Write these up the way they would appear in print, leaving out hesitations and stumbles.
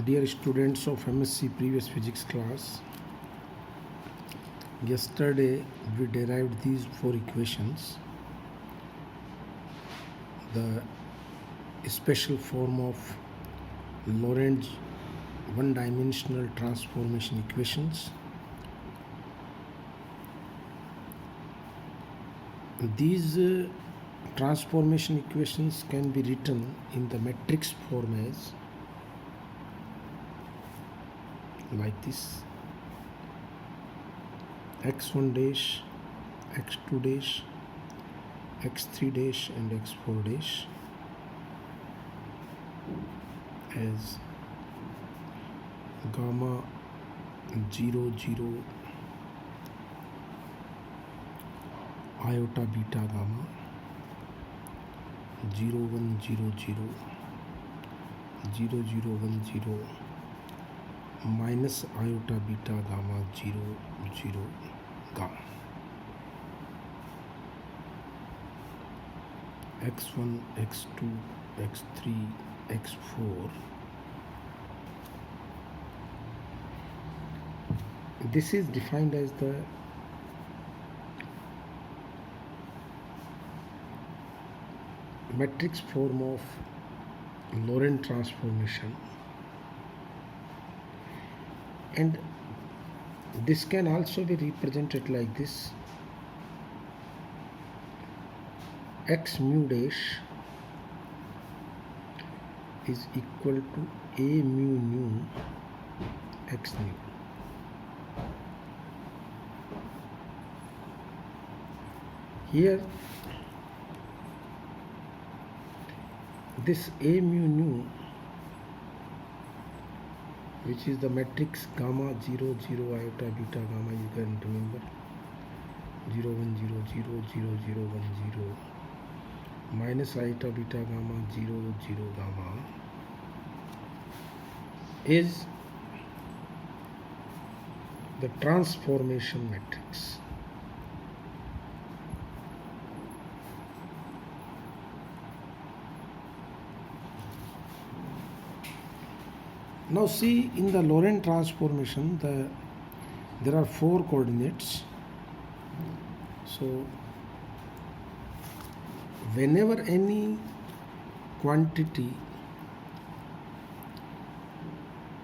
Dear students of MSc previous physics class, yesterday we derived these four equations. The special form of Lorentz one-dimensional transformation equations. These transformation equations can be written in the matrix form as like this: x1 dash, x2 dash, x3 dash and x4 dash as gamma 0 0 iota beta gamma 0 1 0 0 0 0 1 0 minus iota beta gamma 0 0 gamma x1 x2 x3 x4. This is defined as the matrix form of Lorentz transformation, and this can also be represented like this: x mu dash is equal to a mu nu x nu. Here this a mu nu, which is the matrix gamma 0 0 iota beta gamma, you can remember 0 1 0 0 0 0 1 0 minus iota beta gamma 0 0 gamma, is the transformation matrix. Now see, in the Lorentz transformation there are four coordinates. So whenever any quantity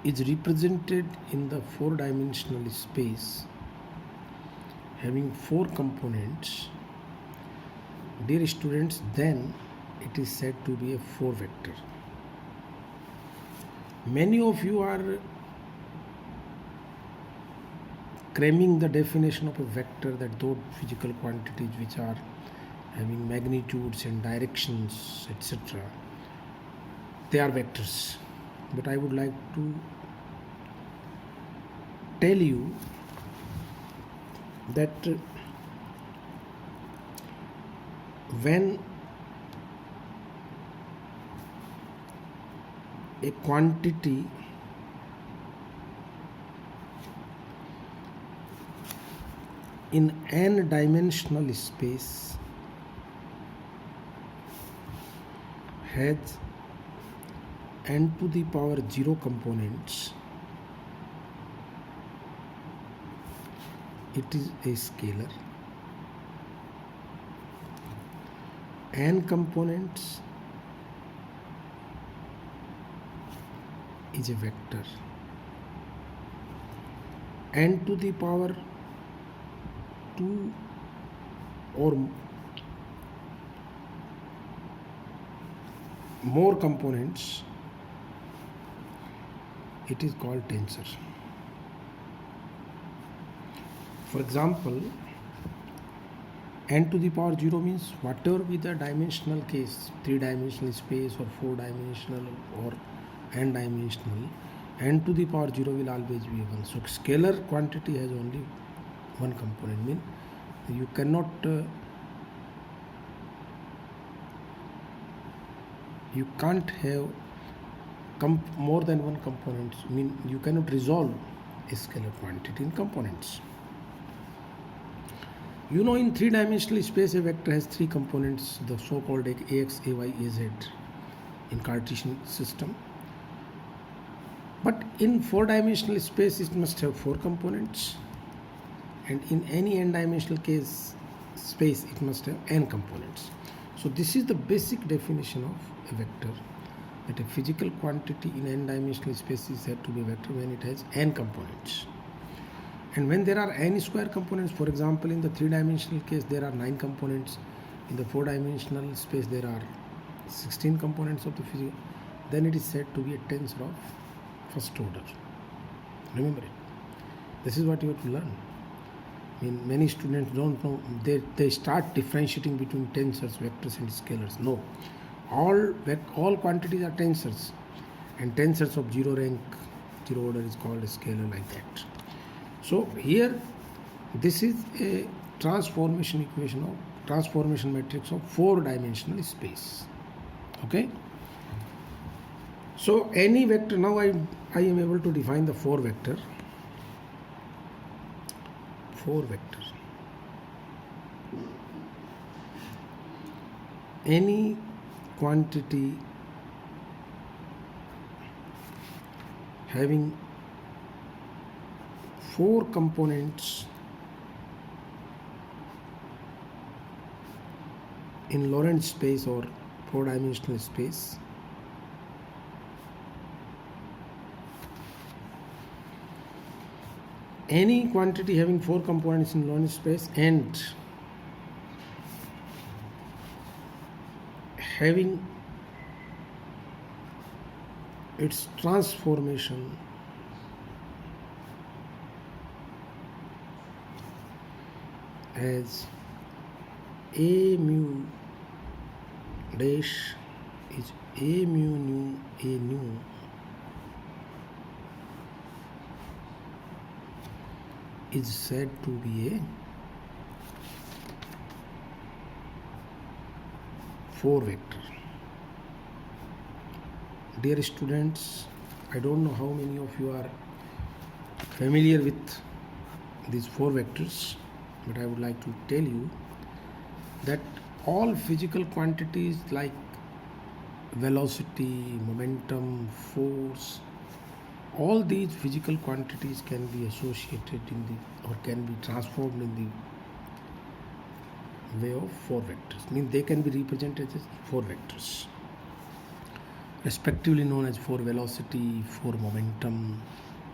is represented in the four-dimensional space having four components, dear students, then it is said to be a four vector. Many of you are cramming the definition of a vector, that those physical quantities which are having magnitudes and directions, etc., they are vectors. But I would like to tell you that when a quantity in n-dimensional space has n to the power 0 components, it is a scalar. N components is a vector. N to the power 2 or more components, it is called tensor. For example, n to the power 0 means whatever be the dimensional case, 3-dimensional space or 4-dimensional or n-dimensional, n to the power 0 will always be 1. So scalar quantity has only one component, mean you cannot you can't have more than one component, mean you cannot resolve a scalar quantity in components. You know, in 3-dimensional space a vector has three components, the so-called ax, ay, az in Cartesian system. But in four-dimensional space, it must have four components, and in any n-dimensional case space, it must have n components. So this is the basic definition of a vector, that a physical quantity in n-dimensional space is said to be a vector when it has n components. And when there are n square components, for example, in the three-dimensional case there are 9 components, in the four-dimensional space there are 16 components of the physical, then it is said to be a tensor of first order. Remember it. This is what you have to learn. I mean, many students don't know, they start differentiating between tensors, vectors and scalars. No, all quantities are tensors, and tensors of zero rank, zero order is called a scalar, like that. So here this is a transformation equation of transformation matrix of four-dimensional space. Okay, so any vector, now I am able to define the four vector. Any quantity having four components in Lorentz space or four-dimensional space any quantity having four components in Lorentz space and having its transformation as A mu dash is A mu nu A nu is said to be a four vector. Dear students, I don't know how many of you are familiar with these four vectors, but I would like to tell you that all physical quantities like velocity, momentum, force, all these physical quantities can be associated in the or can be transformed in the way of four vectors. Means they can be represented as four vectors, respectively known as for velocity, for momentum,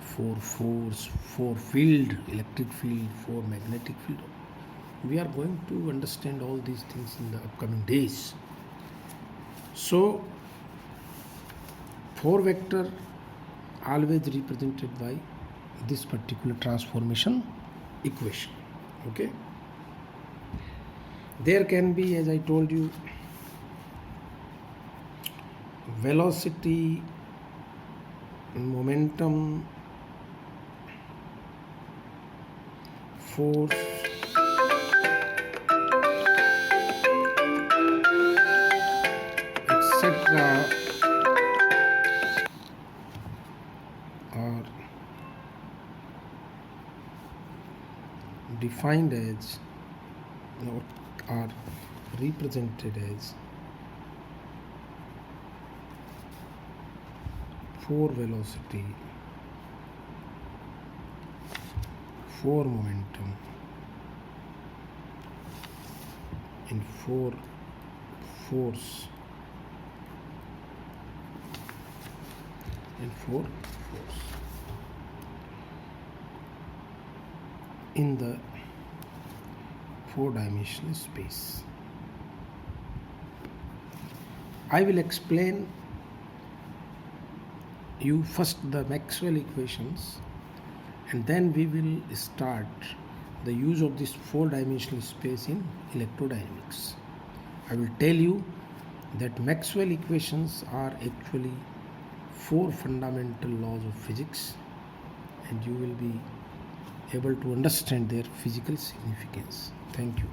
for force, for field, electric field, for magnetic field. We are going to understand all these things in the upcoming days. So, four vector always represented by this particular transformation equation. Okay. There can be, as I told you, velocity, momentum, force, etc. are defined as or are represented as for velocity, for momentum, and for force, and for force in the four-dimensional space. I will explain you first the Maxwell equations, and then we will start the use of this four-dimensional space in electrodynamics. I will tell you that Maxwell equations are actually four fundamental laws of physics, and you will be able to understand their physical significance. Thank you.